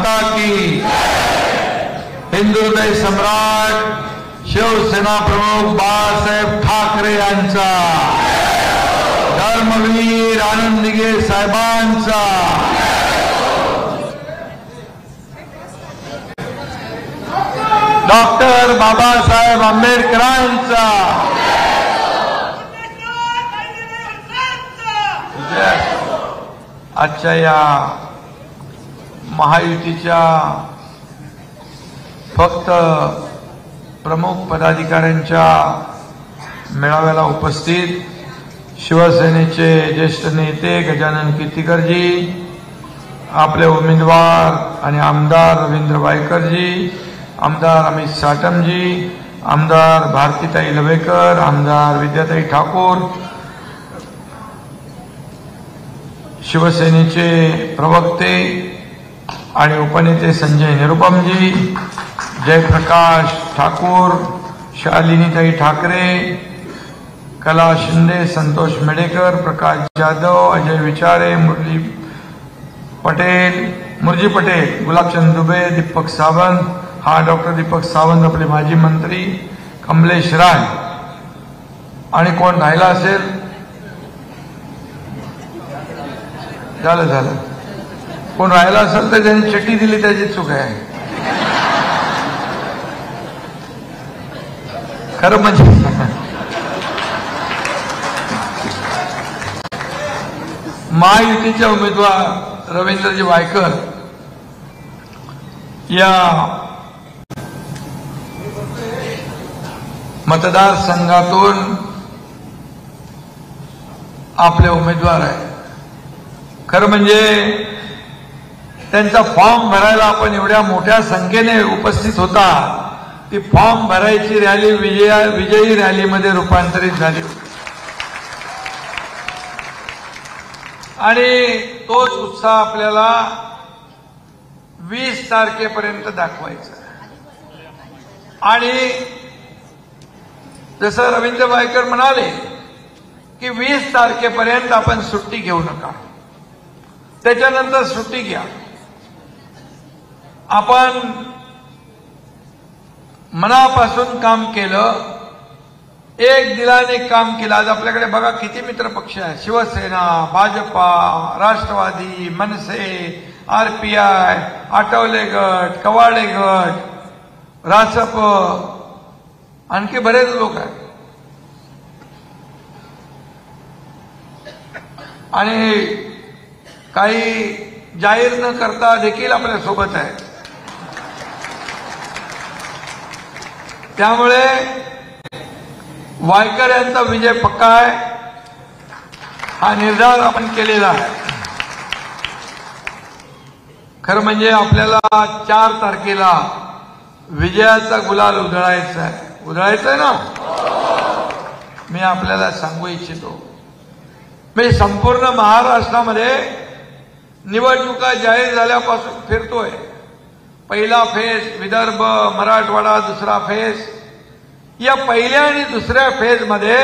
माता की, हिंदुहृदय सम्राट शिवसेना प्रमुख बाळासाहेब ठाकरे यांचा, धर्मवीर आनंद दिघे साहेबांचा, डॉक्टर बाबासाहेब आंबेडकरांचा, आजच्या या महायुतीच्या फक्त प्रमुख पदाधिकाऱ्यांच्या मेळाव्याला उपस्थित शिवसेनेचे ज्येष्ठ नेते गजानन कीर्तीकरजी, आपले उमेदवार आणि आमदार रवींद्र वायकरजी, आमदार अमित साटमजी, आमदार भारतीताई लवेकर, आमदार विद्याताई ठाकूर, शिवसेनेचे प्रवक्ते आणि उपनेते संजय निरुपमजी, जयप्रकाश ठाकूर, शालिनीताई ठाकरे, कला शिंदे, संतोष मेडेकर, प्रकाश जाधव, अजय विचारे, मुरजी पटेल, गुलाबचंद दुबे, दीपक सावंत, हा डॉक्टर दीपक सावंत आपले माजी मंत्री, कमलेश राय, आणि कोण राहिला असेल, झालं कोण राहिला असेल तर ज्यांनी चिठ्ठी दिली त्याची चूक आहे. खरं म्हणजे महायुतीचे उमेदवार रवींद्रजी वायकर या मतदारसंघातून आपले उमेदवार आहे. खरं म्हणजे त्यांचा फॉर्म भरायला आपण एवढ्या मोठ्या संख्येने उपस्थित होता, ती फॉर्म भरायची रॅली विजयी रॅलीमध्ये रूपांतरित झाली आणि तोच उत्साह आपल्याला 20 तारखेपर्यंत दाखवायचा. आणि जसं रवींद्र वायकर म्हणाले की 20 तारखेपर्यंत आपण सुट्टी घेऊ नका, त्याच्यानंतर सुट्टी घ्या. आपण मनापासून काम केलं, एक दिलाने काम केलं. आज आपल्याकडे बघा किती मित्र पक्ष आहेत, शिवसेना, भाजपा, राष्ट्रवादी, मनसे, आरपीआय, आठवले गट, कवाडे गट, रासप, आणखी बरेच लोक आहेत. आणि काही जाहीर न करता देखील आपल्या सोबत आहे. त्यामुळे वायकर यांचा विजय पक्का आहे, हा निर्धार आपण केलेला आहे. खरं म्हणजे आपल्याला 4 तारखेला विजयाचा गुलाल उधळायचा आहे ना. मी आपल्याला सांगू इच्छितो, मी संपूर्ण महाराष्ट्रामध्ये निवडणुका जाहीर झाल्यापासून फिरतोय. पहिला फेज विदर्भ, मराठवाडा, दुसरा फेज. या पहिल्या आणि दुसऱ्या फेजमध्ये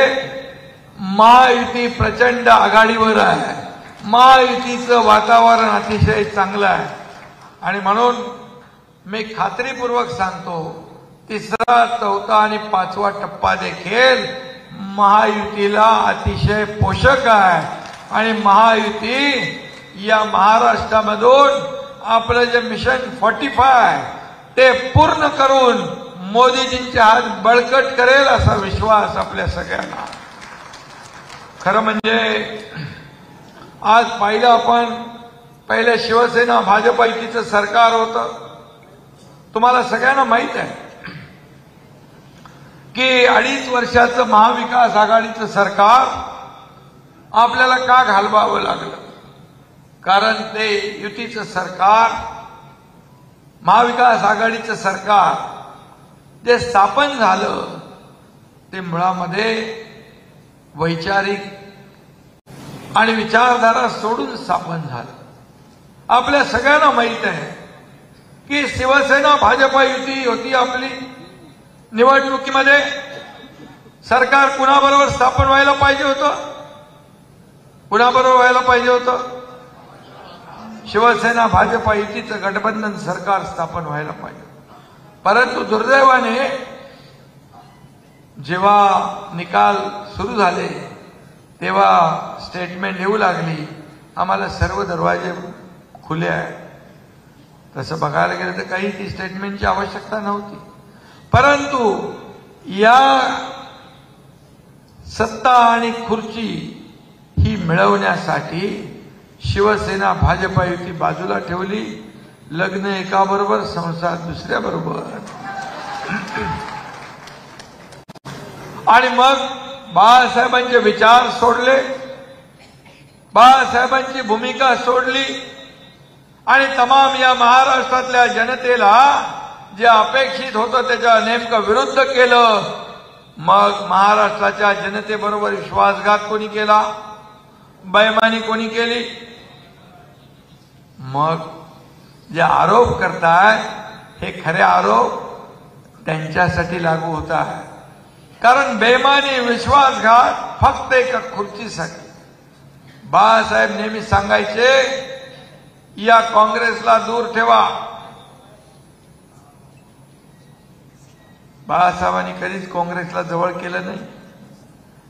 महायुती प्रचंड आघाडीवर आहे. महायुतीचं वातावरण अतिशय चांगलं आहे आणि म्हणून मी खात्रीपूर्वक सांगतो, 3रा, 4था आणि 5वा टप्पा देखील महायुतीला अतिशय पोषक आहे. आणि महायुती या महाराष्ट्रामधून आपलं जे मिशन 45 ते पूर्ण करून मोदीजींचे हात बळकट करेल असा विश्वास आपल्या सगळ्यांना. खरं म्हणजे आज पाहिलं आपण, पहिले शिवसेना भाजप युतीचं सरकार होतं. तुम्हाला सगळ्यांना माहित आहे की 2.5 वर्षाचं महाविकास आघाडीचं सरकार आपल्याला का घालवावं लागलं? कारण ते युतीचं सरकार, महाविकास आघाडीचं सरकार जे स्थापन झालं ते मुळामध्ये वैचारिक आणि विचारधारा सोडून स्थापन झालं. आपल्या सगळ्यांना माहित आहे की शिवसेना भाजप युती होती आपली. निवडणुकीमध्ये सरकार कुणाबरोबर स्थापन व्हायला पाहिजे होतं? कुणाबरोबर व्हायला पाहिजे होतं? शिवसेना भाजपा युतीचं गठबंधन सरकार स्थापन व्हायला पाहिजे. परंतु दुर्दैवाने जेव्हा निकाल सुरू झाले तेव्हा स्टेटमेंट येऊ लागली, आम्हाला सर्व दरवाजे खुले आहे. तसं बघायला गेलं तर काही ती स्टेटमेंटची आवश्यकता नव्हती. परंतु या सत्ता आणि खुर्ची ही मिळवण्यासाठी शिवसेना भाजपा युती बाजूला ठेवली. लग्न एकाबरोबर, संसार दुसऱ्याबरोबर. आणि मग बाळासाहेबांचे विचार सोडले, बाळासाहेबांची भूमिका सोडली आणि तमाम या महाराष्ट्रातल्या जनतेला जे अपेक्षित होतं त्याच्या नेमकं विरुद्ध केलं. मग महाराष्ट्राच्या जनतेबरोबर विश्वासघात कोणी केला, बेईमानी कोणी केली. मग जे आरोप करताय हे खरे आरोप त्यांच्यासाठी लागू होत आहे. कारण बेईमानी, विश्वासघात फक्त एका खुर्चीसाठी. बाळासाहेब नेहमी सांगायचे, या काँग्रेसला दूर ठेवा. बाळासाहेबांनी कधीच काँग्रेसला जवळ केलं नाही,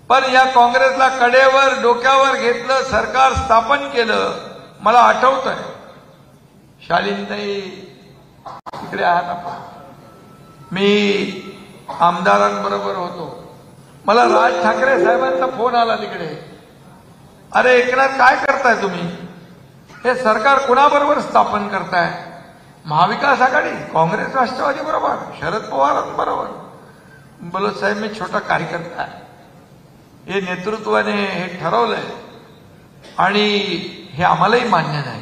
पण या काँग्रेसला कडेवर, डोक्यावर घेतलं, सरकार स्थापन केलं. मला आठवतंय, शालिनीताई तिकडे आहात आपण, मी आमदारांबरोबर होतो. मला राज ठाकरे साहेबांचा फोन आला तिकडे, अरे एकनाथ काय करताय तुम्ही, हे सरकार कुणाबरोबर स्थापन करताय? महाविकास आघाडी, काँग्रेस राष्ट्रवादी बरोबर, शरद पवारांबरोबर. बोलो साहेब मी छोटा कार्यकर्ता आहे, हे नेतृत्वाने हे ठरवलंय आणि हे आम्हालाही मान्य नाही.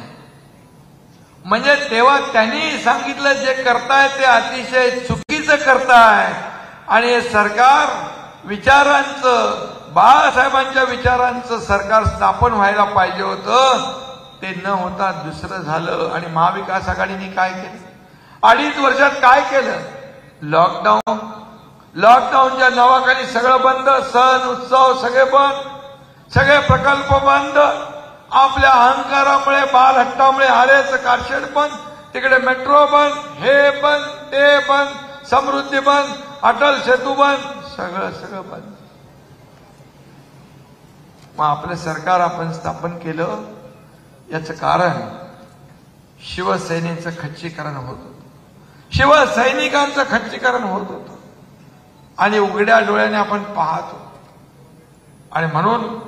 म्हणजे तेव्हा त्यांनी सांगितलं जे करताय ते अतिशय चुकीचं करताय आणि हे सरकार विचारांचं, बाळासाहेबांच्या विचारांचं सरकार स्थापन व्हायला पाहिजे होतं. ते न होता दुसरं झालं. आणि महाविकास आघाडीने काय केलं? 2.5 वर्षात काय केलं? लॉकडाऊन. लॉकडाऊनच्या नावाखाली सगळं बंद, सण उत्सव सगळे बंद, सगळे प्रकल्प बंद. आपल्या अहंकारामुळे, बालहट्टामुळे आरेचं कारशेड बंद, तिकडे मेट्रो बंद, हे बंद, ते बंद, समृद्धी बंद, अटल सेतू बंद, सगळं सगळं बंद. मग आपलं सरकार आपण स्थापन केलं, याचं कारण शिवसेनेचं खच्चीकरण होत होतं, शिवसैनिकांचं खच्चीकरण होत होतं आणि उघड्या डोळ्याने आपण पाहतो. आणि म्हणून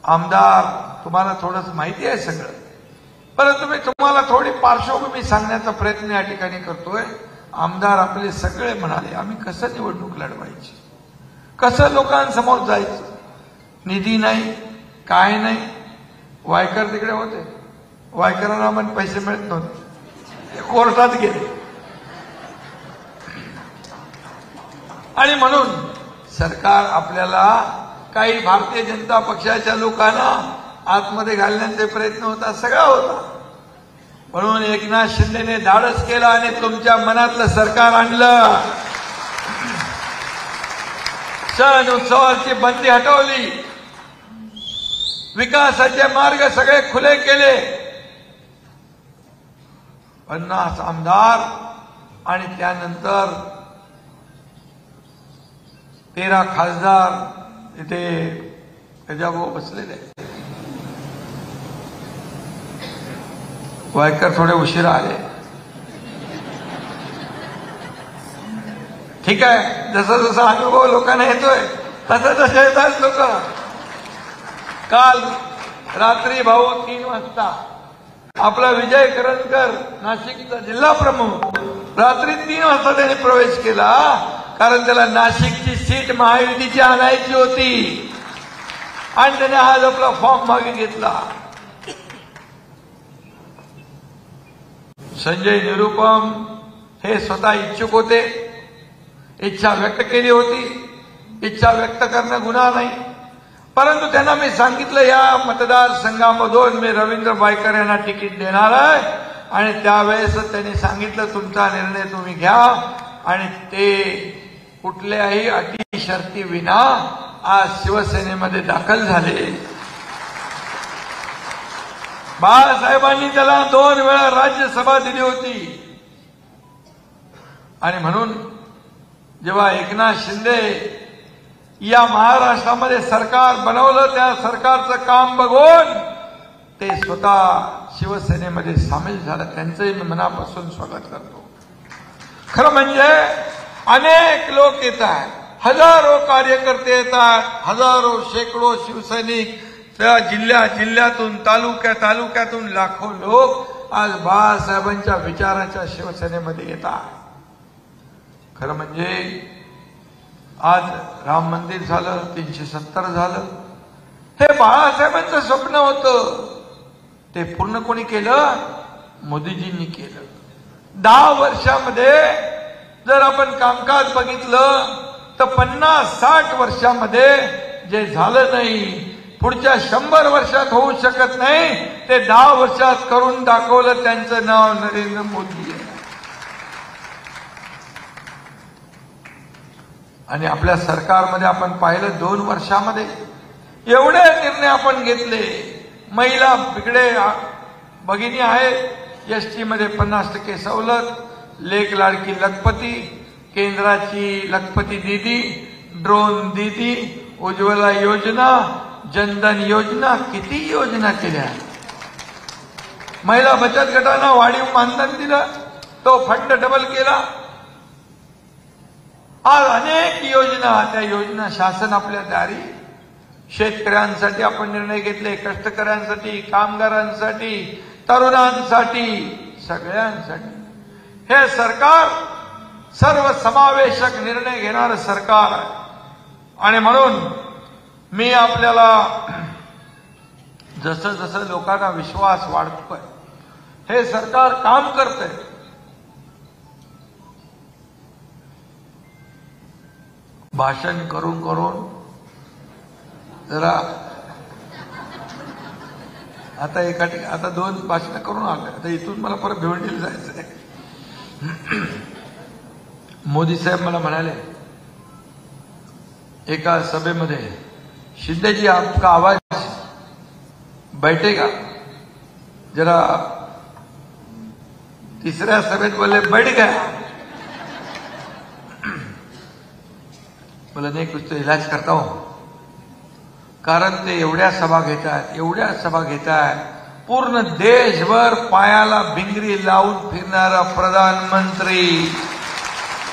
आमदार, तुम्हाला थोडंसं माहिती आहे सगळं, परंतु मी तुम्हाला थोडी पार्श्वभूमी सांगण्याचा प्रयत्न या ठिकाणी करतोय. आमदार आपले सगळे म्हणाले, आम्ही कसं निवडणूक लढवायची, कसं लोकांसमोर जायचं, निधी नाही, काय नाही. वायकर तिकडे होते, वायकरांना पण पैसे मिळत नव्हते, कोर्टात गेले. आणि म्हणून सरकार आपल्याला, काही भारतीय जनता पक्षाच्या लोकांना आतमध्ये घालण्याचे प्रयत्न होता, सगळा होता. म्हणून एकनाथ शिंदेने धाडस केला आणि तुमच्या मनातलं सरकार आणलं. सण उत्सवाची बंदी हटवली, विकासाचे मार्ग सगळे खुले केले. 50 आमदार आणि त्यानंतर 13 खासदार इथे त्याच्यावर बसलेले. वायकर थोडे उशिरा आले, ठीक आहे. जसं जसं अनुभव लोकांना येतोय तसं तसं येतात लोक. काल रात्री भाऊ 3 वाजता आपला विजय करंजकर, नाशिकचा जिल्हा प्रमुख, रात्री 3 वाजता त्याने प्रवेश केला, कारण त्याला नाशिकची सीट महायुतीची आणायची होती आणि त्याने आज आपला फॉर्म मागे घेतला. संजय निरुपम हे स्वतः इच्छुक होते, इच्छा व्यक्त केली होती. इच्छा व्यक्त करणं गुन्हा नाही, परंतु त्यांना मी सांगितलं या मतदारसंघामधून मी रवींद्र वायकर यांना तिकीट देणार आहे. आणि त्यावेळेस त्यांनी सांगितलं तुमचा निर्णय तुम्ही घ्या. आणि ते कुठल्याही अटी शर्ती विना आज शिवसेनेमध्ये दाखल झाले. बाळासाहेबांनी त्याला 2 वेळा राज्यसभा दिली होती. आणि म्हणून जेव्हा एकनाथ शिंदे या महाराष्ट्रामध्ये सरकार बनवलं, त्या सरकारचं काम बघून ते स्वतः शिवसेनेमध्ये सामील झालं. त्यांचंही मी मनापासून स्वागत करतो. खरं म्हणजे अनेक लोक येतात, हजारो कार्यकर्ते येतात, हजारो शेकडो शिवसैनिक, त्या जिल्ह्यातून तालुक्यातून लाखो लोक आज बाळासाहेबांच्या विचाराच्या शिवसेनेमध्ये येतात. खरं म्हणजे आज राम मंदिर झालं, 370 झालं, हे बाळासाहेबांचं स्वप्न होतं. ते पूर्ण कोणी केलं? मोदीजींनी केलं. 10 वर्षामध्ये जर आपण कामकाज बघितलं तर 50-60 वर्षामध्ये जे झालं नाही, पुढच्या 100 वर्षात होऊ शकत नाही, ते 10 वर्षात करून दाखवलं. त्यांचं नाव नरेंद्र मोदी आहे. आणि आपल्या सरकारमध्ये आपण पाहिलं 2 वर्षामध्ये एवढे निर्णय आपण घेतले. महिला बिगडे भगिनी आहेत, एसटी मध्ये 50% सवलत, लेक लाडकी लखपती, केंद्राची लखपती दीदी, ड्रोन दीदी, उज्ज्वला योजना, जनधन योजना, किती योजना केल्या. महिला बचत गटांना वाढीव मानधन दिलं, तो फंड डबल केला. आज अनेक योजना, त्या योजना शासन आपल्या दारी. शेतकऱ्यांसाठी आपण निर्णय घेतले, कष्टकऱ्यांसाठी, कामगारांसाठी, तरुणांसाठी, सगळ्यांसाठी. हे सरकार सर्वसमावेशक निर्णय घेणारं सरकार आहे. आणि म्हणून मी आपल्याला जसं जसं लोकांना विश्वास वाढतोय, हे सरकार काम करतंय. भाषण करून जरा आता 2 भाषण करून आले. आता इथून मला परत भिवंडीला जायचं आहे. मोदी साहेब मला म्हणाले एका सभेमध्ये, शिंदेजी आपका आवाज बैठेगा. जरा तिसऱ्या सभेत बोलले बैठ गया. बोला नाही, कुछ तो इलाज करता हूं. कारण ते एवढ्या सभा घेतात, पूर्ण देशभर पायाला भिंगरी लावून फिरणारा प्रधानमंत्री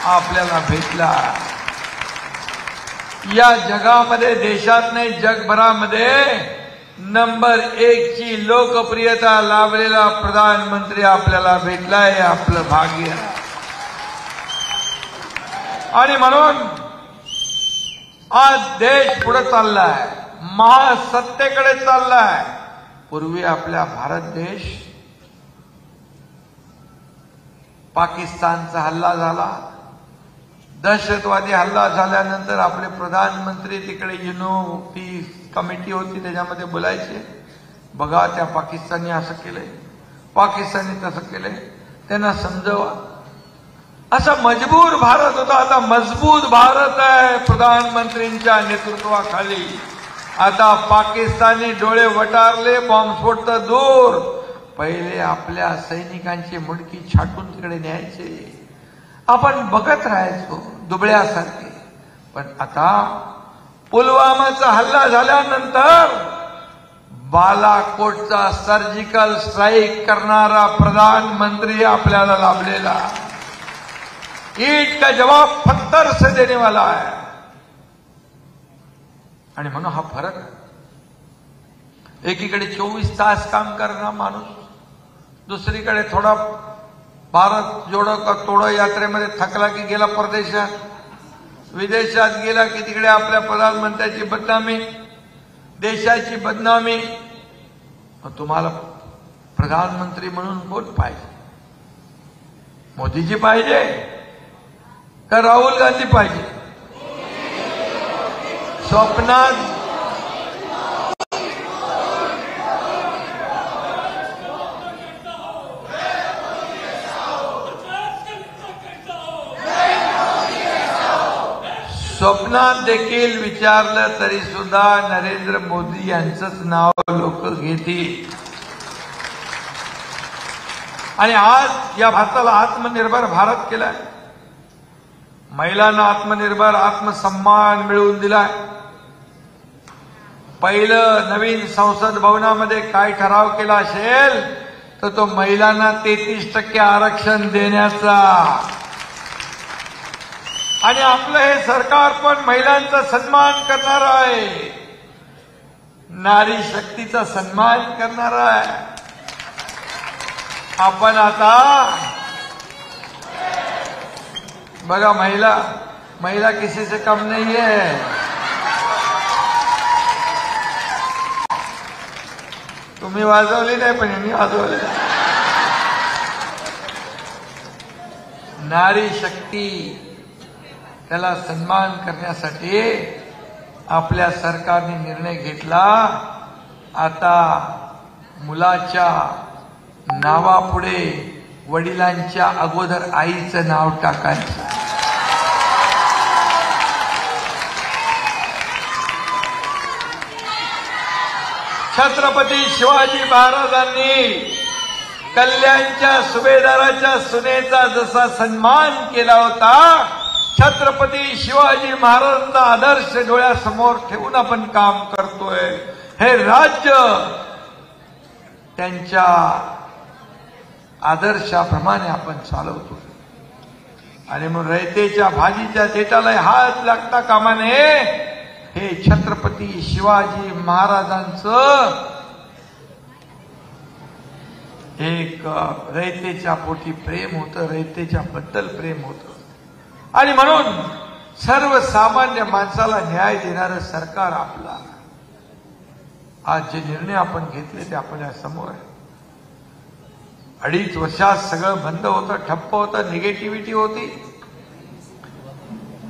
आपल्याला भेटला. या जगामध्ये, देशात नाही जगभरामध्ये नंबर 1 ची लोकप्रियता लाभलेला प्रधानमंत्री आपल्याला भेटलाय. हे आपलं भाग्य. आणि म्हणून आज देश पुढे चाललाय, महासत्तेकडे चाललाय. पूर्वी आपला भारत देश पाकिस्तानचा हल्ला झाला, दहशतवादी हल्ला झाल्यानंतर आपले प्रधानमंत्री तिकडे ती कमिटी होती, त्याच्यामध्ये बोलायचे, बघा त्या पाकिस्तानी असं केलंय, पाकिस्तानी तसं केलंय, त्यांना समजवा. असा मजबूर भारत होता. आता मजबूत भारत आहे प्रधानमंत्रींच्या नेतृत्वाखाली. आता पाकिस्तानी डोळे वटारले, बॉम्बस्फोट तर दूर. पहिले आपल्या सैनिकांची मुंडकी छाटून तिकडे न्यायचे, आपण बघत राहायचो दुबळ्यासारखे. पण आता पुलवामाचा हल्ला झाल्यानंतर बालाकोटचा सर्जिकल स्ट्राईक करणारा प्रधानमंत्री आपल्याला लाभलेला. ईट का जवाब पत्थर से देने वाला है. आणि म्हणून हा फरक आहे. एकीकडे 24 तास काम करणारा माणूस, दुसरीकडे थोडा भारत जोडो का तोडो यात्रेमध्ये थकला की गेला परदेशात, विदेशात गेला की तिकडे आपल्या प्रधानमंत्र्याची बदनामी, देशाची बदनामी. तुम्हाला प्रधानमंत्री म्हणून कोण पाहिजे? मोदीजी पाहिजे का राहुल गांधी पाहिजे? स्वप्नात देखील विचारलं तरी सुद्धा नरेंद्र मोदी यांचंच नाव लोक घेतील. आणि आज या भारताला आत्मनिर्भर भारत केलाय. महिलांना आत्मनिर्भर आत्मसन्मान मिळवून दिलाय. पहिलं नवीन संसद भवनामध्ये काय ठराव केला असेल तर तो महिलांना 33% आरक्षण देण्याचा. आणि आपलं हे सरकार पण महिलांचा सन्मान करणार आहे, नारी शक्तीचा सन्मान करणार आहे. आपण आता बघा, महिला किसी से कम नहीं है. तुम्ही वाजवली नाही पण यांनी वाजवली. नारी शक्ती त्याला सन्मान करण्यासाठी आपल्या सरकारने निर्णय घेतला. आता मुलाच्या नावापुढे वडिलांच्या अगोदर आईचं नाव टाकायचं. छत्रपती शिवाजी महाराजांनी कल्याणच्या सुभेदाराच्या सुनेचा जसा सन्मान केला होता, छत्रपती शिवाजी महाराजांचा आदर्श डोळ्यासमोर ठेवून आपण काम करतोय. हे राज्य त्यांच्या आदर्शाप्रमाणे आपण चालवतो. आणि मग रयतेच्या भाजीच्या देठाला हात लागता कामा नये. हे छत्रपती शिवाजी महाराजांचं एक रयतेच्या पोटी प्रेम होतं, रयतेच्या बद्दल प्रेम होतं. आणि म्हणून सर्वसामान्य माणसाला न्याय देणारं सरकार आपला. आज जे निर्णय आपण घेतले ते आपल्या समोर आहे. 2.5 वर्षात सगळं बंद होतं, ठप्प होतं, निगेटिव्हिटी होती.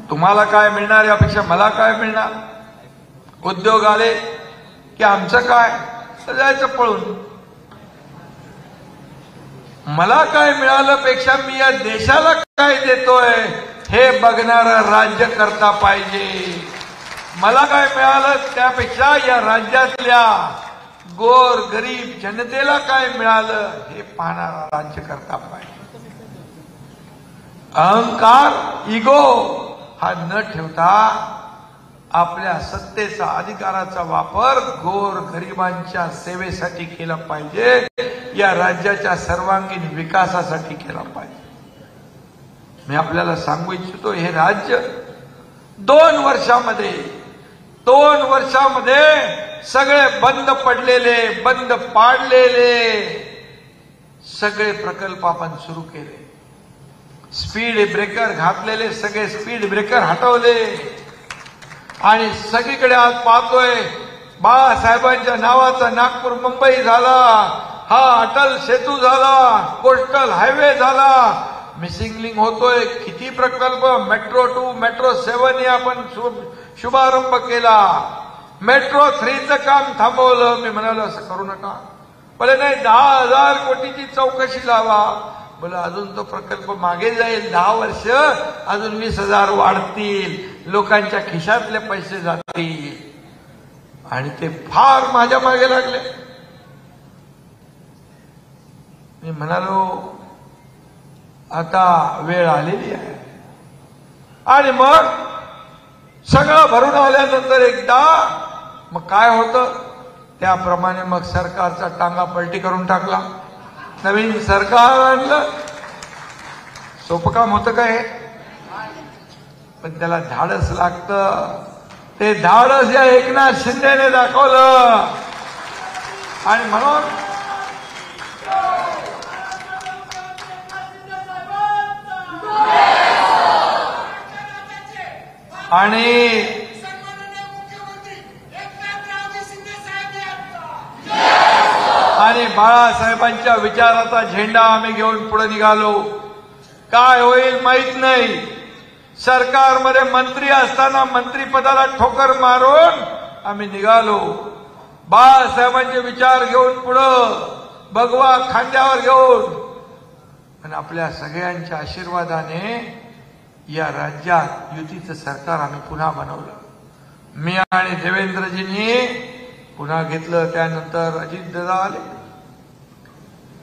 तुम्हाला काय मिळणार यापेक्षा मला काय मिळणार. उद्योग आले की आमचं काय तर जायचं पळून. मला काय मिळालं पेक्षा मी या देशाला काय देतोय हे बघणारं राज्य करता पाहिजे. मला काय मिळालं त्यापेक्षा या राज्यातल्या गोर गरीब जनतेला काय मिळालं हे पाहणारा राज्य करता पाहिजे. अहंकार इगो हा न ठेवता आपल्या सत्तेचा अधिकाराचा वापर गोर गरिबांच्या सेवेसाठी केला पाहिजे, या राज्याच्या सर्वांगीण विकासासाठी केला पाहिजे. मी आपल्याला सांगू इच्छितो, हे राज्य 2 वर्षामध्ये सगळे बंद पडलेले, बंद पाडलेले सगळे प्रकल्प आपण सुरू केले. स्पीड ब्रेकर घातलेले सगळे स्पीड ब्रेकर हटवले. आणि सगळीकडे आज पाहतोय बाळासाहेबांच्या नावाचा नागपूर मुंबई झाला, हा अटल सेतू झाला, कोस्टल हायवे झाला, मिसिंग लिंक होतोय. किती प्रकल्प, मेट्रो 2, मेट्रो 7 आपण शुभारंभ केला. मेट्रो 3चं काम थांबवलं. मी म्हणालो असं करू नका. बोले नाही, 10,000 कोटीची चौकशी लावा. बोला अजून तो प्रकल्प मागे जाईल. 10 वर्ष अजून 20,000 वाढतील, लोकांच्या खिशातले पैसे जातील. आणि ते फार माझ्या मागे लागले. मी म्हणालो आता वेळ आलेली आहे. आणि मग सगळं भरून आल्यानंतर एकदा मग काय होतं त्याप्रमाणे मग सरकारचा टांगा पलटी करून टाकला. नवीन सरकार आणलं. सोपं काम होतं काय, पण त्याला धाडस लागतं. ते धाडस या एकनाथ शिंदेने दाखवलं. आणि म्हणून आणि बाळासाहेबांच्या विचाराचा झेंडा आम्ही घेऊन पुढे निघालो. काय होईल माहित नाही. सरकारमध्ये मंत्री असताना मंत्रीपदाला ठोकर मारून आम्ही निघालो. बाळासाहेबांचे विचार घेऊन पुढं, भगवा खांद्यावर घेऊन. पण आपल्या सगळ्यांच्या आशीर्वादाने या राज्यात युतीचं सरकार आम्ही पुन्हा बनवलं. मी आणि देवेंद्रजींनी पुन्हा घेतलं. त्यानंतर अजितदादा आले.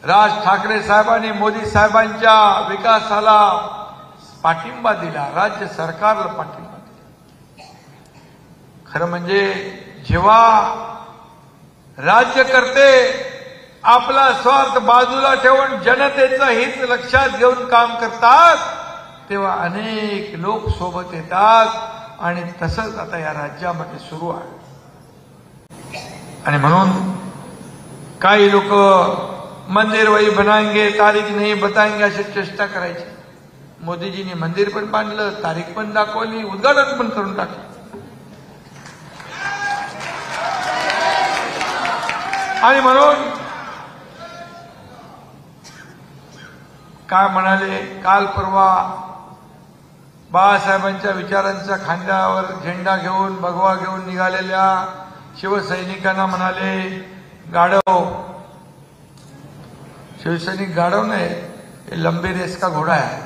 राज ठाकरे साहेबांनी मोदी साहेबांच्या विकासाला पाठिंबा दिला, राज्य सरकारला पाठिंबा दिला। खरं म्हणजे जेव्हा राज्यकर्ते आपला स्वार्थ बाजूला ठेवून जनतेचं हित लक्षात घेऊन काम करतात, तेव्हा अनेक लोक सोबत येतात आणि तसंच आता या राज्यामध्ये सुरू आहे। आणि म्हणून काही लोक मंदिर वही बनाएंगे, तारीख नहीं बताएंगे अशी चेष्टा करायची। मोदीजींनी मंदिर पण बांधलं, तारीख पण दाखवली, उद्घाटन पण करून टाकलं। आणि म्हणून काय म्हणाले, काल परवा बाळासाहेबांच्या विचारांच्या खांद्यावर झेंडा घेऊन भगवा घेऊन निघालेल्या शिवसैनिकांना म्हणाले, गाढव। शिवसैनिक गाढव नाही, ये लंबी रेस का घोडा है।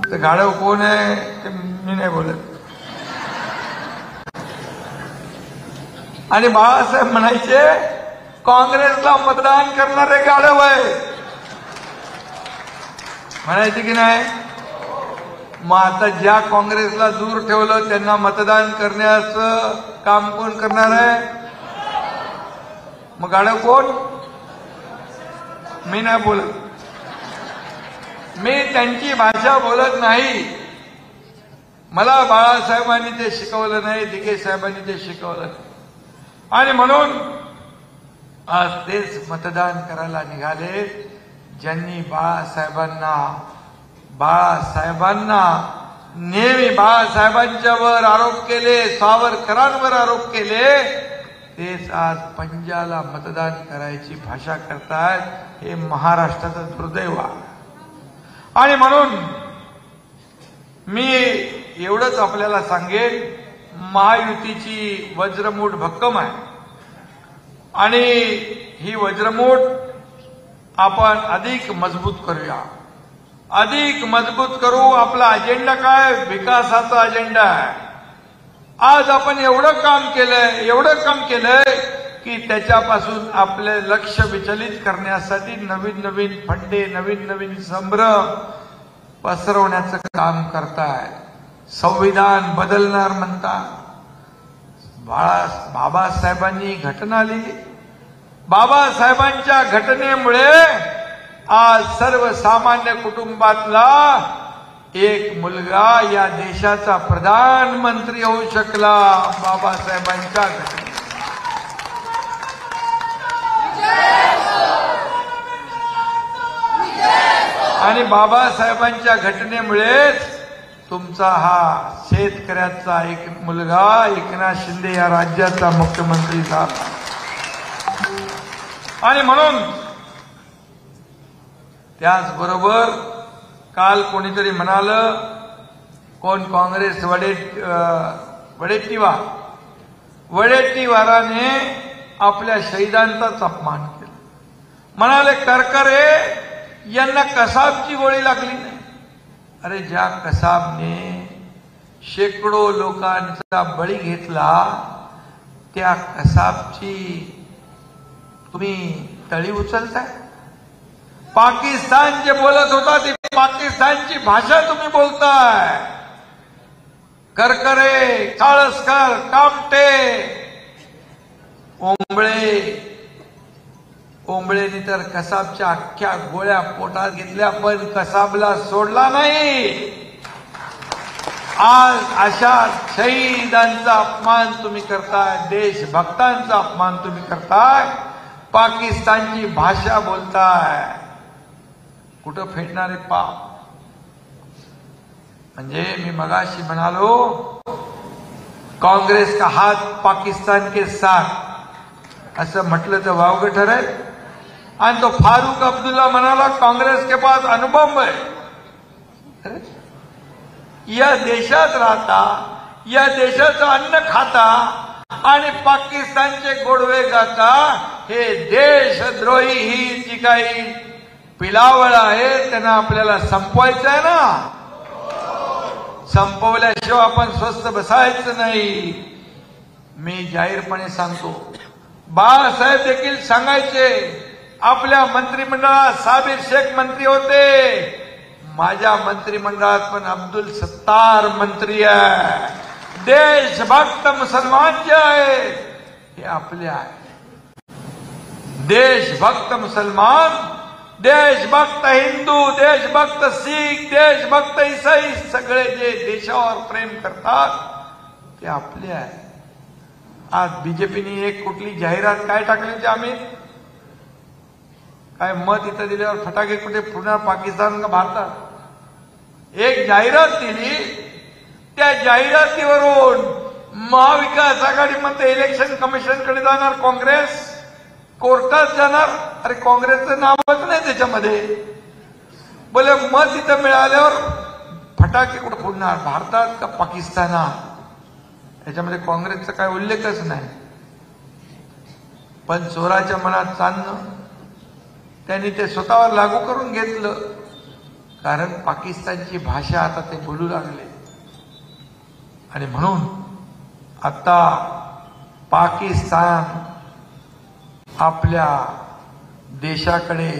तो गाढव कोण आहे ते मी नाही बोलत। आणि बाळासाहेब म्हणायचे, काँग्रेसला मतदान करणारे गाढव आहे, म्हणायचे की नाही। मग आता ज्या काँग्रेसला दूर ठेवलं त्यांना मतदान करण्याचं काम कोण करणार आहे? मग गाढव कोण? मी नाही बोलत, मी त्यांची भाषा बोलत नाही। मला बाळासाहेबांनी ते शिकवलं नाही, दिघे साहेबांनी ते शिकवलं नाही। आणि म्हणून आज तेच मतदान करायला निघाले ज्यांनी बाळासाहेबांना नेहमी बाळासाहेबांच्यावर आरोप केले, सावरकरांवर आरोप केले, तेच आज पंजाला मतदान करायची भाषा करतायत। हे महाराष्ट्राचं दुर्दैव आहे। आणि म्हणून मी एवढंच आपल्याला सांगेन, महायुतीची वज्रमूठ भक्कम आहे आणि ही वज्रमूठ आपण अधिक मजबूत करूया, अधिक मजबूत करू। आपला अजेंडा काय? विकासाचा अजेंडा आहे। आज आपण एवढं काम केलंय की त्याच्यापासून आपले लक्ष विचलित करण्यासाठी नवीन नवीन फंडे, नवीन नवीन संभ्रम पसरवण्याचं काम करताय। संविधान बदलणार म्हणतात। बाबासाहेबांनी घटना लिहिली, बाबासाहेबांच्या घटनेमुळे आज सर्वसामान्य कुटुंबातला एक मुलगा या देशाचा प्रधानमंत्री होऊ शकला। बाबासाहेबांच्या घटने आणि बाबासाहेबांच्या घटनेमुळेच तुमचा हा शेतकऱ्याचा एक मुलगा एकनाथ शिंदे या राज्याचा मुख्यमंत्री झाला। आणि म्हणून त्याचबरोबर काल कोणीतरी म्हणालं, कोण काँग्रेस वडेट्टीवाराने आपल्या शहीदांचाच अपमान केला। म्हणाले, करकरे यांना कसाबची गोळी लागली नाही। अरे ज्या कसाबने शेकडो लोकांचा बळी घेतला, त्या कसाबची तुम्ही तळी उचलताय। पाकिस्तान जे बोलत होता ती पाकिस्तानची भाषा तुम्ही बोलताय। करकरे, काळसकर, कामटे, ओंबळेनी तर कसाबच्या अख्ख्या गोळ्या पोटात घेतल्या, पण कसाबला सोडला नाही। आज अशा शहीदांचा अपमान तुम्ही करताय, देशभक्तांचा अपमान तुम्ही करताय, पाकिस्तानची भाषा बोलताय। कुठं फेडणारे पाप? म्हणजे मी मगाशी म्हणालो, काँग्रेस का हात पाकिस्तान के साथ असं म्हटलं तर वावगं ठरेल। आणि तो फारूक अब्दुल्ला म्हणाला, काँग्रेस के पास अणुबॉम्ब है। या देशात राहता, या देशाचं अन्न खाता आणि पाकिस्तानचे गोडवे गाता, हे देशद्रोही ही जी काही पिलावळ आहे त्यांना आपल्याला संपवायचं आहे ना। संपवल्याशिवाय आपण स्वस्थ बसायचं नाही। मी जाहीरपणे सांगतो, बाळासाहेब देखील सांगायचे, आपल्या मंत्रिमंडळात साबिर शेख मंत्री होते, माझ्या मंत्रिमंडळात पण अब्दुल सत्तार मंत्री आहे. देशभक्त मुसलमान जे आहेत हे आपले आहे. देशभक्त मुसलमान, देशभक्त हिंदू, देशभक्त शीख, देशभक्त ईसाई, सगळे जे देशावर प्रेम करतात ते आपले आहे. आज बीजेपीने एक कुठली जाहिरात काय टाकली होती, आम्ही काय मत इथं दिल्यावर फटाके कुठे पुन्हा पाकिस्तान का भारतात, एक जाहिरात दिली. त्या जाहिरातीवरून महाविकास आघाडीमध्ये इलेक्शन कमिशनकडे जाणार काँग्रेस, कोर्टात जाणार. अरे काँग्रेसचं नावच नाही त्याच्यामध्ये. बोले मत इथं मिळाल्यावर फटाके कुठे फोडणार, भारतात का पाकिस्तानात, याच्यामध्ये काँग्रेसचा काय उल्लेखच नाही. पण चोराच्या मनात चांदणं त्यांनी ते स्वतःवर लागू करून घेतलं, कारण पाकिस्तानची भाषा आता ते बोलू लागले. आणि म्हणून आता पाकिस्तान आपल्या देशाकडे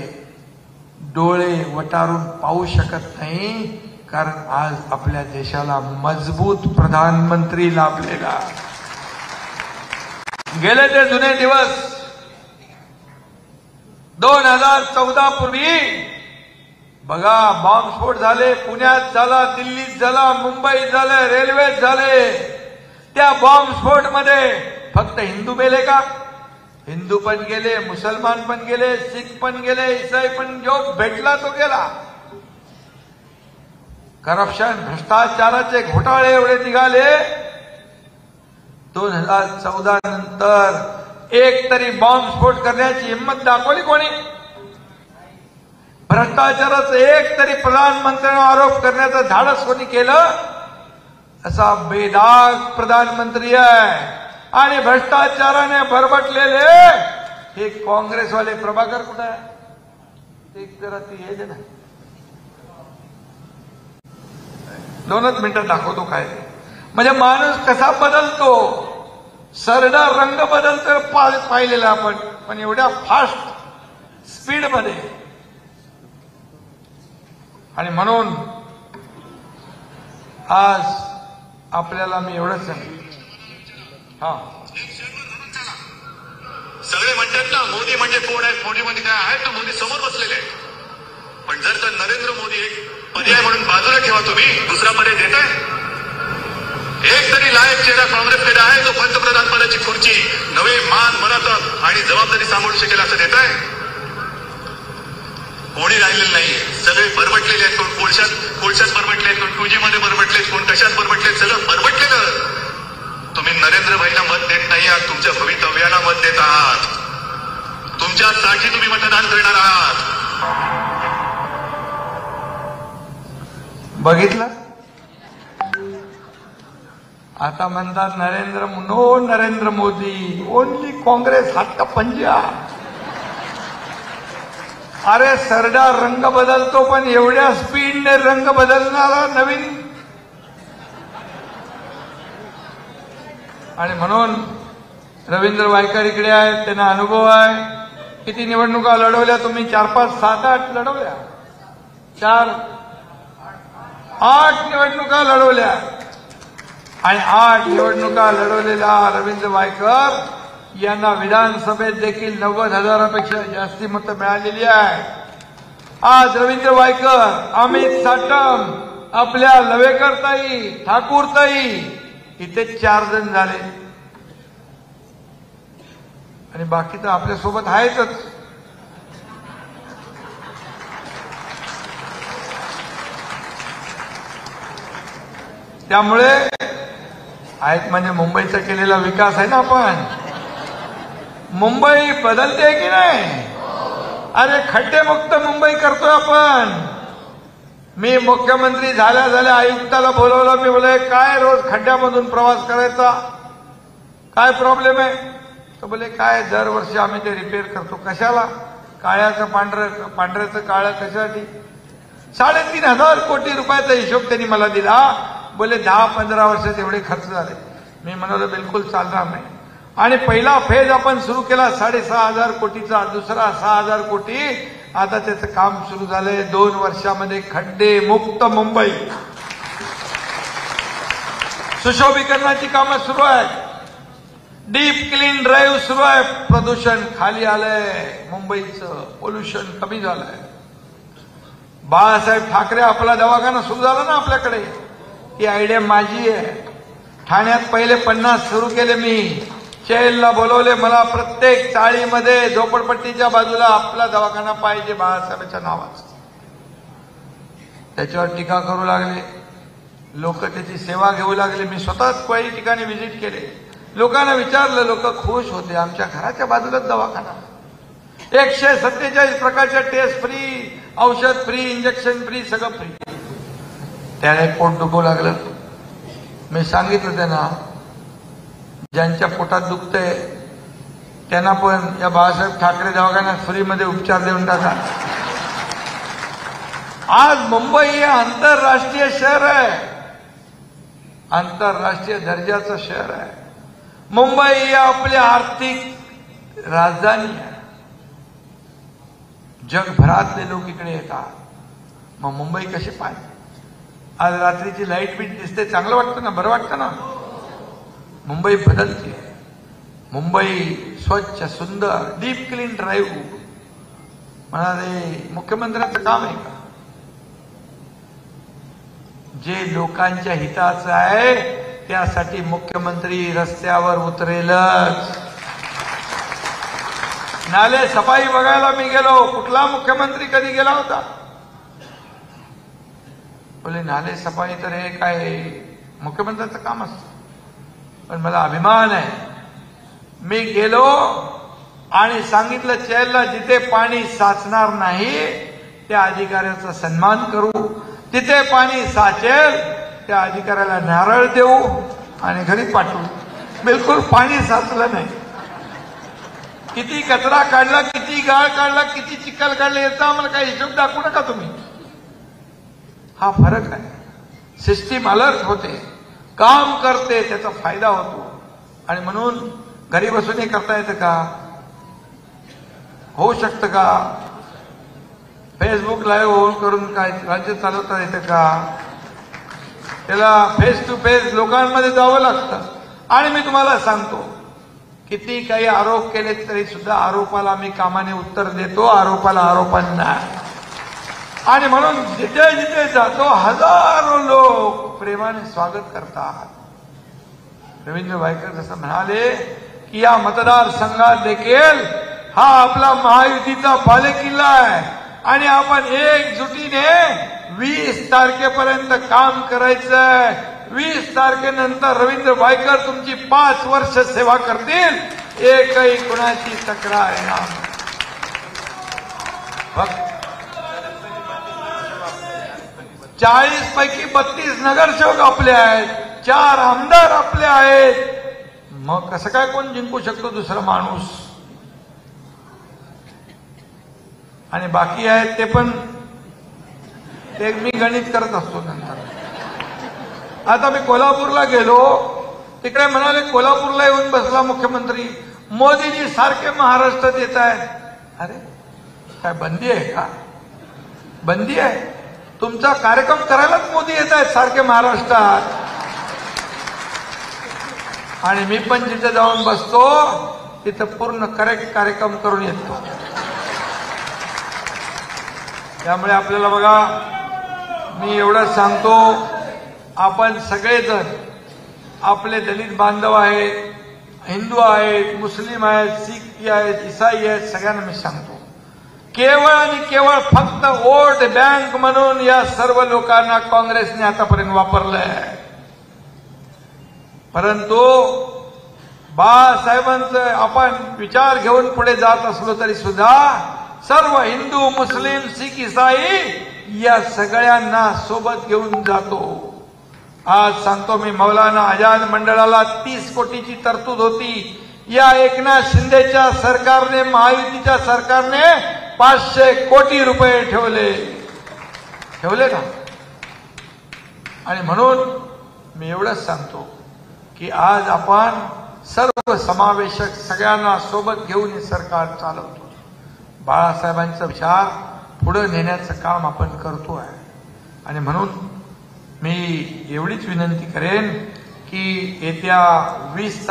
डोळे वटारून पाहू शकत नाही, कारण आज आपल्या देशाला मजबूत प्रधानमंत्री लाभलेला. गेले ते जुने दिवस 2014 पूर्वी बघा, बॉम्बस्फोट झाले, पुण्यात झाला, दिल्लीत झाला, मुंबईत झाले, रेल्वेत झाले. त्या बॉम्बस्फोटमध्ये फक्त हिंदू मेले का? हिंदू पण गेले, मुसलमान पण गेले, शीख पण गेले, ईसाई पण, जो भेटला तो गेला. करप्शन, भ्रष्टाचाराचे घोटाळे एवढे निघाले. 2014 नंतर एक तरी बॉम्बस्फोट करण्याची हिंमत दाखवली कोणी? भ्रष्टाचाराचा एक तरी प्रधानमंत्र्यांवर आरोप करण्याचं धाडस कोणी केलं? असा बेदाग प्रधानमंत्री आहे. आणि भ्रष्टाचाराने भरभटलेले हे काँग्रेसवाले प्रभाकर कुठे आहे? एक जरा ती हे दे ना, 2च मिनिटात दाखवतो काय ते. म्हणजे माणूस कसा बदलतो, सरडा रंग बदलतो पाहिलेला आपण, पण एवढ्या फास्ट स्पीड मध्ये. आणि म्हणून आज आपल्याला मी एवढंच सांगेन, सगळे म्हणतात ना मोदी म्हणजे कोण आहे, मोदी म्हणजे काय आहे, तर मोदी समोर बसलेले आहे. पण जर तर नरेंद्र मोदी एक पर्याय म्हणून बाजूला ठेवा, तुम्ही दुसरा पर्याय देताय. एक तरी लायक चेहरा काँग्रेसकडे आहे, जो पंतप्रधान पदाची खुर्ची नवे मान मनात आणि जबाबदारी सांभाळू शकेल असं देताय. कोणी राहिलेलं नाहीये, सगळे बरबटलेले आहेत. कोण कोळशात बरबटले आहेत, कोण 2G मध्ये बरबटलेत, कोण कशात बरबटलेत, सगळं बरबटलेलं. तुम्ही नरेंद्रभाईंना मत देत नाही आहात, तुमच्या भवितव्याला मत देत आहात, तुमच्यासाठी तुम्ही मतदान करणार आहात. बघितलं? आता म्हणतात नरेंद्र मोदी, ओनली काँग्रेस, हट्ट पंजा. अरे सरडा रंग बदलतो, पण एवढ्या स्पीडने रंग बदलणारा नवीन. आणि म्हणून रवींद्र वायकर इकडे आहेत, त्यांना अनुभव आहे. किती निवडणुका लढवल्या तुम्ही? 4, 5, 7, 8 लढवल्या. 4, 8 निवडणुका लढवल्या. आणि 8 निवडणुका लढवलेला रवींद्र वायकर यांना विधानसभेत देखील 90,000पेक्षा जास्ती मतं मिळालेली आहे. आज रवींद्र वायकर, अमित साटम, आपल्या लवेकरताई, ठाकूरताई, इथे 4 जण झाले. आणि बाकी तर आपल्यासोबत आहेतच. त्यामुळे आहेत म्हणजे मुंबईचा केलेला विकास आहे ना. आपण मुंबई बदलते की नाही? अरे खड्डेमुक्त मुंबई करतोय आपण. मी मुख्यमंत्री झाल्या आयुक्ताला बोलवलं. मी बोले काय रोज खड्ड्यामधून प्रवास करायचा, काय प्रॉब्लेम आहे? तो बोले काय दरवर्षी आम्ही ते रिपेअर करतो. कशाला? काळ्याचं पांढऱ्याचं काळं कशासाठी? 3,500 कोटी रुपयाचा हिशोब त्यांनी मला दिला. बोले 10-15 वर्षात एवढे खर्च झाले. मी म्हणालो बिलकुल चालणार नाही. आणि पहिला फेज आपण सुरू केला 6,500 कोटीचा, दुसरा 6,000 कोटी. आता त्याचं काम सुरू झालंय. 2 वर्षामध्ये खड्डे मुक्त मुंबई. सुशोभीकरणाची कामं सुरू आहेत. डीप क्लीन ड्राईव्ह सुरू आहे. प्रदूषण खाली आलंय. मुंबईचं पोल्युशन कमी झालंय. बाळासाहेब ठाकरे आपला दवाखाना सुरू झाला ना आपल्याकडे. ही आयडिया माझी आहे. ठाण्यात पहिले 50 सुरू केले मी. चेलला बोलवले. मला प्रत्येक चाळीमध्ये झोपडपट्टीच्या बाजूला आपला दवाखाना पाहिजे बाळासाहेबांच्या नावाचा. त्याच्यावर टीका करू लागले लोक. त्याची सेवा घेऊ लागले. मी स्वतःच काही ठिकाणी व्हिजिट केले. लोकांना विचारलं. लोक खुश होते. आमच्या घराच्या बाजूलाच दवाखाना. 147 प्रकारच्या टेस्ट फ्री, औषध फ्री, इंजेक्शन फ्री, सगळं फ्री. त्याला एक पोट दुखू लागलं. मी सांगितलं त्यांना ज्यांच्या पोटात दुखतंय त्यांना पण या बाळासाहेब ठाकरे दवाखान्यात फ्रीमध्ये उपचार देऊन टाका. आज मुंबई हे आंतरराष्ट्रीय शहर आहे. आंतरराष्ट्रीय दर्जाचं शहर आहे. मुंबई ही आपली आर्थिक राजधानी आहे. जगभरातले लोक इकडे येतात. मग मुंबई कशी पाहिजे. आज रात्रीची लाईट बीट दिसते. चांगलं वाटतं ना. बरं वाटतं ना. मुंबई बदलते. मुंबई स्वच्छ सुंदर डीप क्लीन ड्राईव्ह म्हणाले मुख्यमंत्र्यांचं काम आहे का. जे लोकांच्या हिताचं आहे त्यासाठी मुख्यमंत्री रस्त्यावर उतरेलच. नाले सफाई बघायला मी गेलो. कुठला मुख्यमंत्री कधी गेला होता. बोले नाले सफाई तर हे काय मुख्यमंत्र्यांचं काम असतं. पण मला अभिमान आहे. मी गेलो आणि सांगितलं चेलला जिथे पाणी साचणार नाही त्या अधिकाऱ्याचा सन्मान करू. तिथे पाणी साचेल त्या अधिकाऱ्याला नारळ देऊ आणि घरी पाठवू. बिलकुल पाणी साचलं नाही. किती कचरा काढला, किती गाळ काढला, किती चिखल काढला याचा आम्हाला काही हिशोब दाखवू नका तुम्ही. हा फरक आहे. सिस्टीम अलर्ट होते, काम करते, त्याचा फायदा होतो. आणि म्हणून घरी बसून हे करता येतं का. होऊ शकतं का. फेसबुक लाईव्ह होऊन करून काय राज्य चालवता येतं का. त्याला फेस टू फेस लोकांमध्ये जावं लागतं. आणि मी तुम्हाला सांगतो किती काही आरोप केले तरी सुद्धा आरोपाला मी कामाने उत्तर देतो. आरोपाला आरोपांना. आणि म्हणून जिथे जिथे जातो हजारो लोक प्रेमाने स्वागत करतात. रवींद्र वायकर जसं म्हणाले की या मतदारसंघात देखील हा आपला महायुतीचा बालेकिल्ला आहे आणि आपण एकजुटीने 20 तारखेपर्यंत काम करायचंय. 20 तारखेनंतर रवींद्र वायकर तुमची 5 वर्ष सेवा करतील. एकही कुणाची तक्रार येणार. फक्त 40 पैकी 32 नगरसेवक आपले आहेत. 4 आमदार आपले आहेत. मग कसं काय कोण जिंकू शकतो दुसरा माणूस. आणि बाकी आहेत ते पण ते मी गणित करत असतो नंतर. आता मी कोल्हापूरला गेलो. तिकडे म्हणाले कोल्हापूरला येऊन बसला मुख्यमंत्री. मोदीजी सारखे महाराष्ट्रात येत आहेत. अरे काय बंदी आहे का. बंदी आहे. तुमचा कार्यक्रम करायलाच मोदी येत आहेत सारखे महाराष्ट्रात. आणि मी पण जिथे जाऊन बसतो तिथं पूर्ण करेक्ट कार्यक्रम करून येतो. त्यामुळे आपल्याला बघा मी एवढंच सांगतो. आपण सगळेजण आपले दलित बांधव आहेत, हिंदू आहेत, मुस्लिम आहेत, सिख आहेत, ईसाई आहेत, सगळ्यांना मी सांगतो केवळ आणि केवळ फक्त वोट बँक म्हणून या सर्व लोकांना काँग्रेसने आतापर्यंत वापरलंय. परंतु बाळासाहेबांचं आपण विचार घेऊन पुढे जात असलो तरी सुद्धा सर्व हिंदू, मुस्लिम, सिख, ईसाई या सगळ्यांना सोबत घेऊन जातो. आज सांगतो मी मौलाना आझाद मंडळाला 30 कोटीची तरतूद होती. या एकनाथ शिंदेच्या सरकारने, महायुतीच्या सरकारने 500 कोटी रुपये ठेवले ना. आणि म्हणून मी एवढंच सांगतो की आज आपण सर्व समावेशक सगळ्यांना सोबत घेऊन हे सरकार चालवतो. बाळासाहेबांचा विचार पुढे नेण्याचं काम आपण करतोय. आणि म्हणून मी एवढीच विनंती करेन की येत्या 20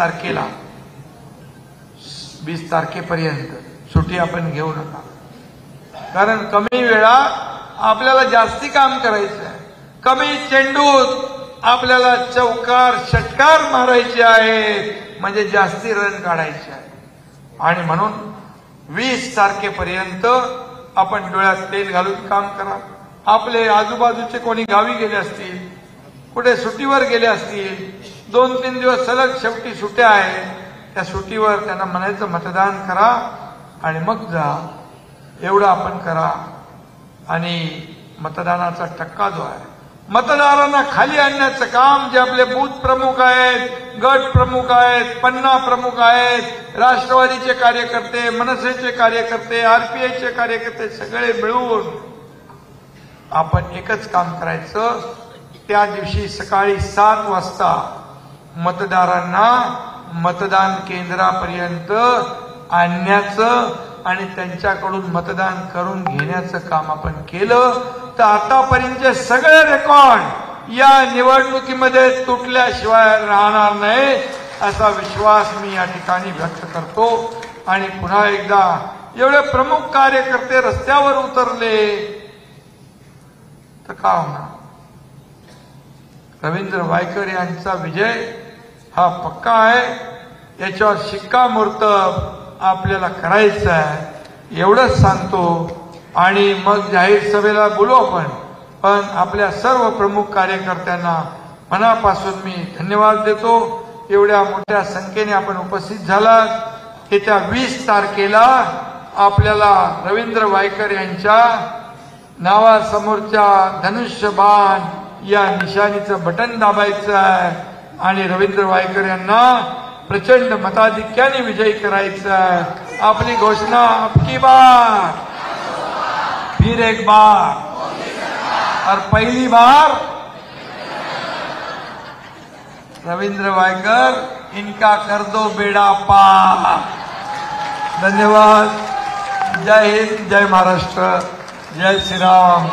तारखेपर्यंत सुट्टी आपण घेऊ नका. कारण कमी वेळात आपल्याला जास्ती काम करायचं आहे. कमी चेंडूत आपल्याला चौकार षटकार मारायचे आहे, म्हणजे जास्ती रन काढायचे आहे. आणि म्हणून 20 तारखेपर्यंत आपण डोळ्यात तेल घालून काम करा. आपले आजूबाजूचे कोणी गावी गेले असतील, कुठे सुट्टीवर गेले असतील, 2-3 दिवस सलग शेवटी सुट्ट्या आहेत, त्या सुट्टीवर त्यांना म्हणायचं मतदान करा आणि मग जा. एवढं आपण करा. आणि मतदानाचा टक्का जो आहे, मतदारांना खाली आणण्याचं काम जे आपले बूथ प्रमुख आहेत, गट प्रमुख आहेत, पन्ना प्रमुख आहेत, राष्ट्रवादीचे कार्यकर्ते, मनसेचे कार्यकर्ते, आरपीआयचे कार्यकर्ते सगळे मिळून आपण एकच काम करायचं. त्या दिवशी सकाळी 7 वाजता मतदारांना मतदान केंद्रापर्यंत आणण्याचं आणि त्यांच्याकडून मतदान करून घेण्याचं काम आपण केलं तर आतापर्यंतचे सगळे रेकॉर्ड या निवडणुकीमध्ये तुटल्याशिवाय राहणार नाही, असा विश्वास मी या ठिकाणी व्यक्त करतो. आणि पुन्हा एकदा एवढे प्रमुख कार्यकर्ते रस्त्यावर उतरले तर का होणार? रवींद्र वायकर यांचा विजय हा पक्का आहे. याच्यावर शिक्कामोर्तब आपल्याला करायचं आहे, एवढंच सांगतो. आणि मग जाहीर सभेला बोलू आपण. पण आपल्या सर्व प्रमुख कार्यकर्त्यांना मनापासून मी धन्यवाद देतो. एवढ्या मोठ्या संख्येने आपण उपस्थित झालात. येत्या 20 तारखेला आपल्याला रवींद्र वायकर यांच्या नावासमोरच्या धनुष्यबाण या निशाणीचं बटन दाबायचं आहे आणि रवींद्र वायकर यांना प्रचंड मताधिक्याने विजयी करायचं आहे. आपली घोषणा अबकी बार, फिर एक बार और पहली बार रवींद्र वायकर, इनका कर दो बेड़ा पार. धन्यवाद. जय हिंद, जय महाराष्ट्र, जय श्री राम.